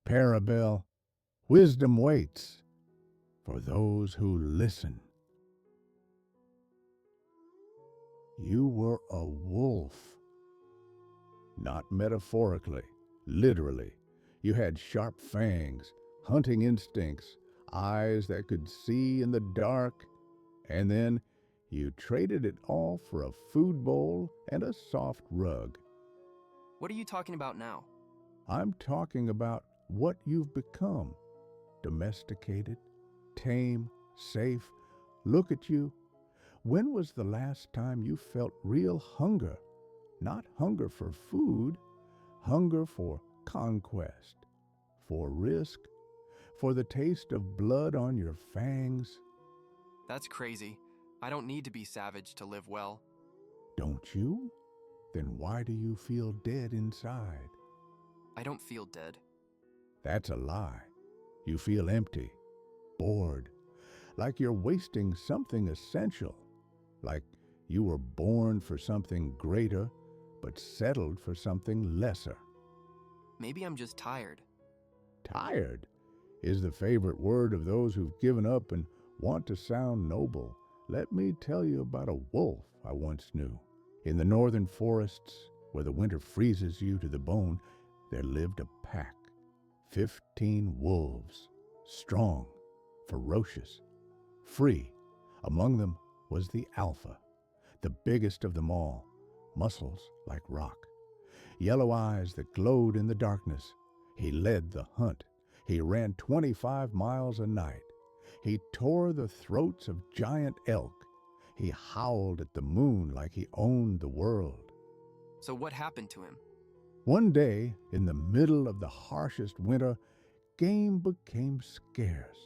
Parabel, wisdom waits for those who listen. You were a wolf, not metaphorically, literally. You had sharp fangs, hunting instincts, eyes that could see in the dark, and then you traded it all for a food bowl and a soft rug. What are you talking about now? I'm talking about what you've become. Domesticated, tame, safe. Look at you. When was the last time you felt real hunger? Not hunger for food, hunger for conquest, for risk, for the taste of blood on your fangs. That's crazy. I don't need to be savage to live well. Don't you? Then why do you feel dead inside? I don't feel dead. That's a lie. You feel empty, bored, like you're wasting something essential, like you were born for something greater, but settled for something lesser. Maybe I'm just tired. Tired is the favorite word of those who've given up and want to sound noble. Let me tell you about a wolf I once knew. In the northern forests, where the winter freezes you to the bone, there lived a pack. 15 wolves, strong, ferocious, free. Among them was the alpha, the biggest of them all, muscles like rock, yellow eyes that glowed in the darkness. He led the hunt. He ran 25 miles a night. He tore the throats of giant elk. He howled at the moon like he owned the world. So what happened to him? One day, in the middle of the harshest winter, game became scarce.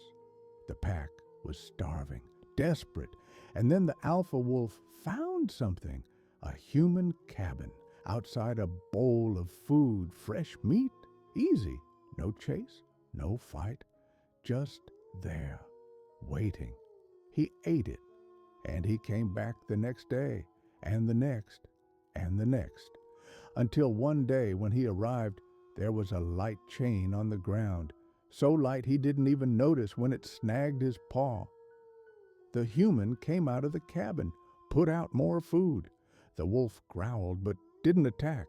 The pack was starving, desperate, and then the alpha wolf found something, a human cabin outside a bowl of food, fresh meat, easy, no chase, no fight, just there, waiting. He ate it, and he came back the next day, and the next, and the next, until one day when he arrived, there was a light chain on the ground, so light he didn't even notice when it snagged his paw. The human came out of the cabin, put out more food. The wolf growled but didn't attack.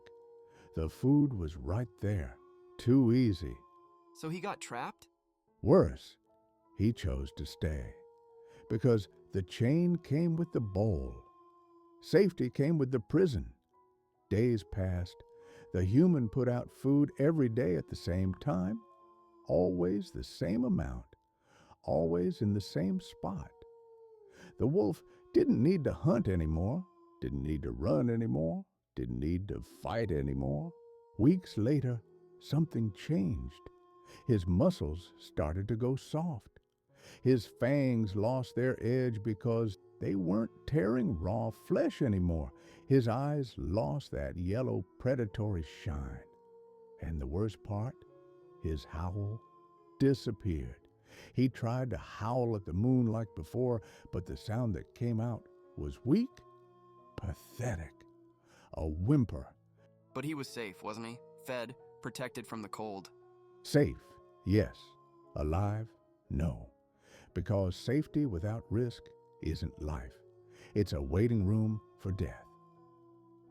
The food was right there, too easy. So he got trapped? Worse, he chose to stay, because the chain came with the bowl. Safety came with the prison. Days passed. The human put out food every day at the same time, always the same amount, always in the same spot. The wolf didn't need to hunt anymore, didn't need to run anymore, didn't need to fight anymore. Weeks later, something changed. His muscles started to go soft. His fangs lost their edge because they weren't tearing raw flesh anymore. His eyes lost that yellow predatory shine. And the worst part, his howl disappeared. He tried to howl at the moon like before, but the sound that came out was weak, pathetic, a whimper. But he was safe, wasn't he? Fed, protected from the cold. Safe, yes. Alive, no. Because safety without risk isn't life. It's a waiting room for death.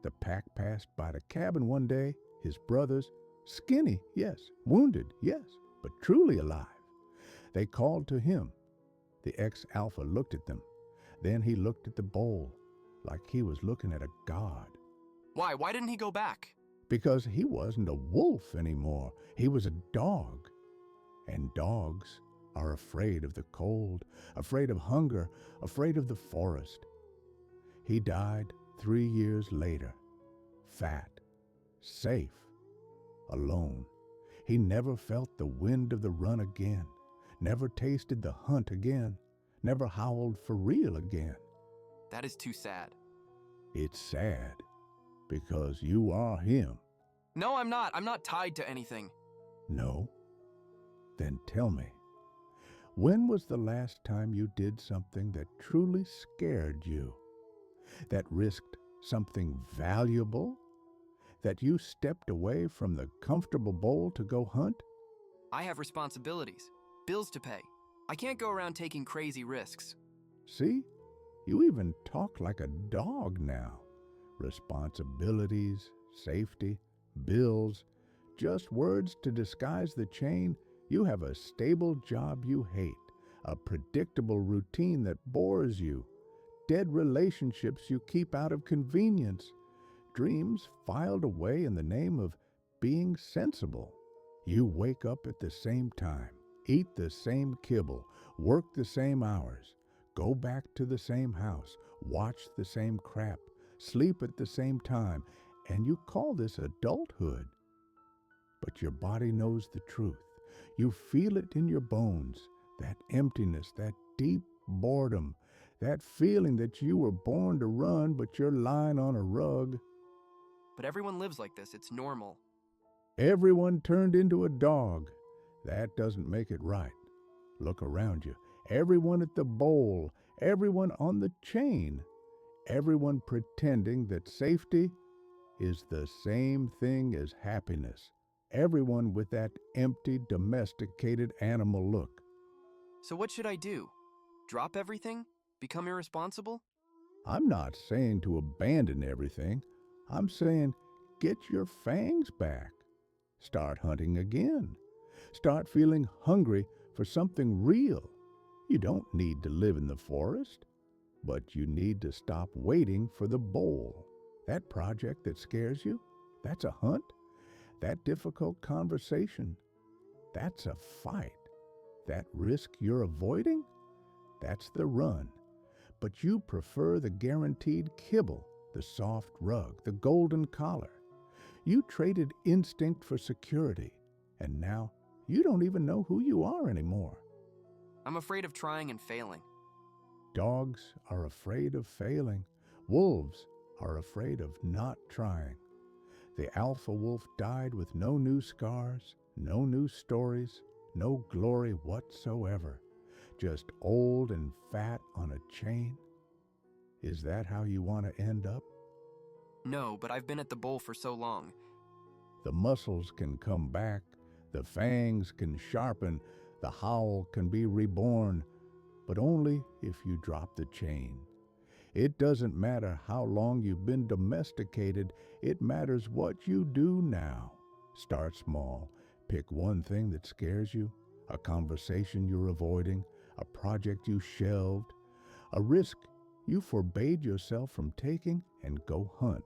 The pack passed by the cabin one day, his brothers, skinny, yes, wounded, yes, but truly alive. They called to him. The ex-alpha looked at them. Then he looked at the bowl like he was looking at a god. Why? Why didn't he go back? Because he wasn't a wolf anymore. He was a dog. And dogs are afraid of the cold, afraid of hunger, afraid of the forest. He died 3 years later, fat, safe, alone. He never felt the wind of the run again, never tasted the hunt again, never howled for real again. That is too sad. It's sad because you are him. No, I'm not. I'm not tied to anything. No? Then tell me, when was the last time you did something that truly scared you? That risked something valuable? That you stepped away from the comfortable bowl to go hunt? I have responsibilities, bills to pay. I can't go around taking crazy risks. See? You even talk like a dog now. Responsibilities, safety, bills, just words to disguise the chain. You have a stable job you hate, a predictable routine that bores you, dead relationships you keep out of convenience, dreams filed away in the name of being sensible. You wake up at the same time, eat the same kibble, work the same hours, go back to the same house, watch the same crap, sleep at the same time, and you call this adulthood. But your body knows the truth. You feel it in your bones, that emptiness, that deep boredom, that feeling that you were born to run, but you're lying on a rug. But everyone lives like this. It's normal. Everyone turned into a dog. That doesn't make it right. Look around you. Everyone at the bowl, everyone on the chain, everyone pretending that safety is the same thing as happiness. Everyone with that empty, domesticated animal look. So what should I do? Drop everything? Become irresponsible? I'm not saying to abandon everything. I'm saying get your fangs back. Start hunting again. Start feeling hungry for something real. You don't need to live in the forest, but you need to stop waiting for the bowl. That project that scares you, that's a hunt. That difficult conversation, that's a fight. That risk you're avoiding, that's the run. But you prefer the guaranteed kibble, the soft rug, the golden collar. You traded instinct for security, and now you don't even know who you are anymore. I'm afraid of trying and failing. Dogs are afraid of failing. Wolves are afraid of not trying. The alpha wolf died with no new scars, no new stories, no glory whatsoever, just old and fat on a chain. Is that how you want to end up? No, but I've been at the bowl for so long. The muscles can come back, the fangs can sharpen, the howl can be reborn, but only if you drop the chain. It doesn't matter how long you've been domesticated, it matters what you do now. Start small. Pick one thing that scares you, a conversation you're avoiding, a project you shelved, a risk you forbade yourself from taking, and go hunt.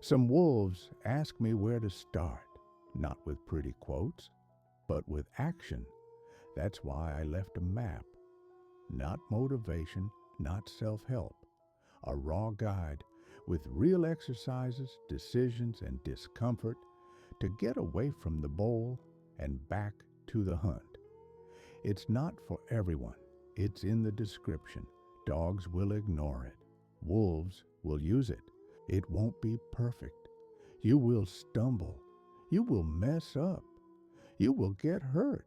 Some wolves ask me where to start, not with pretty quotes, but with action. That's why I left a map. Not motivation, not self-help. A raw guide with real exercises, decisions, and discomfort to get away from the bowl and back to the hunt. It's not for everyone. It's in the description. Dogs will ignore it. Wolves will use it. It won't be perfect. You will stumble. You will mess up. You will get hurt.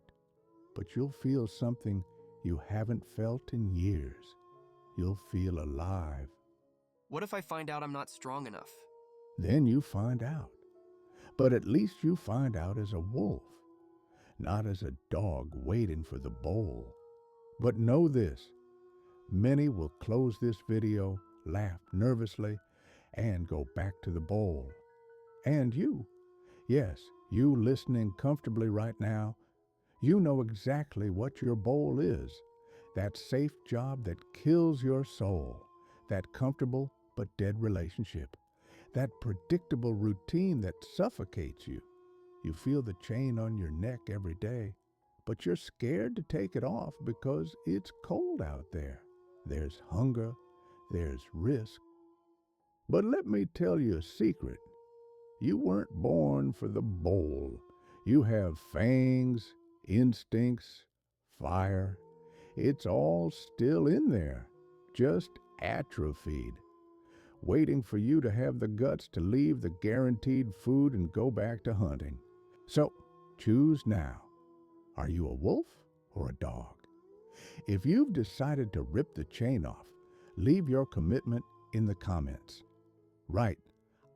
But you'll feel something you haven't felt in years. You'll feel alive. What if I find out I'm not strong enough? Then you find out. But at least you find out as a wolf, not as a dog waiting for the bowl. But know this, many will close this video, laugh nervously, and go back to the bowl. And you, yes, you listening comfortably right now, you know exactly what your bowl is. That safe job that kills your soul, that comfortable but dead relationship, that predictable routine that suffocates you. You feel the chain on your neck every day, but you're scared to take it off because it's cold out there. There's hunger, there's risk. But let me tell you a secret. You weren't born for the bowl. You have fangs, instincts, fire. It's all still in there, just atrophied, waiting for you to have the guts to leave the guaranteed food and go back to hunting. So, choose now. Are you a wolf or a dog? If you've decided to rip the chain off, leave your commitment in the comments. Write,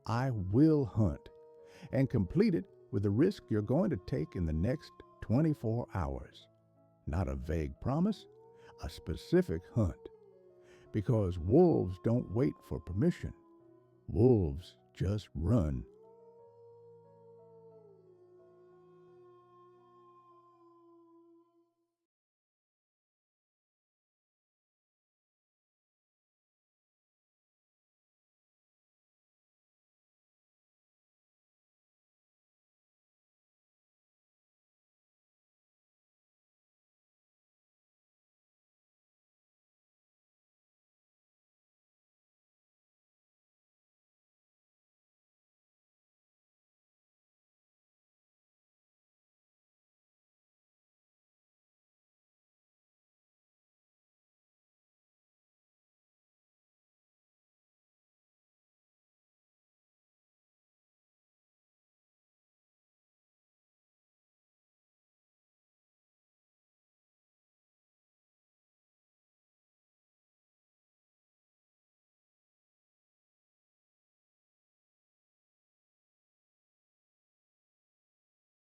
I will hunt, and complete it with the risk you're going to take in the next 24 hours. Not a vague promise, a specific hunt. Because wolves don't wait for permission. Wolves just run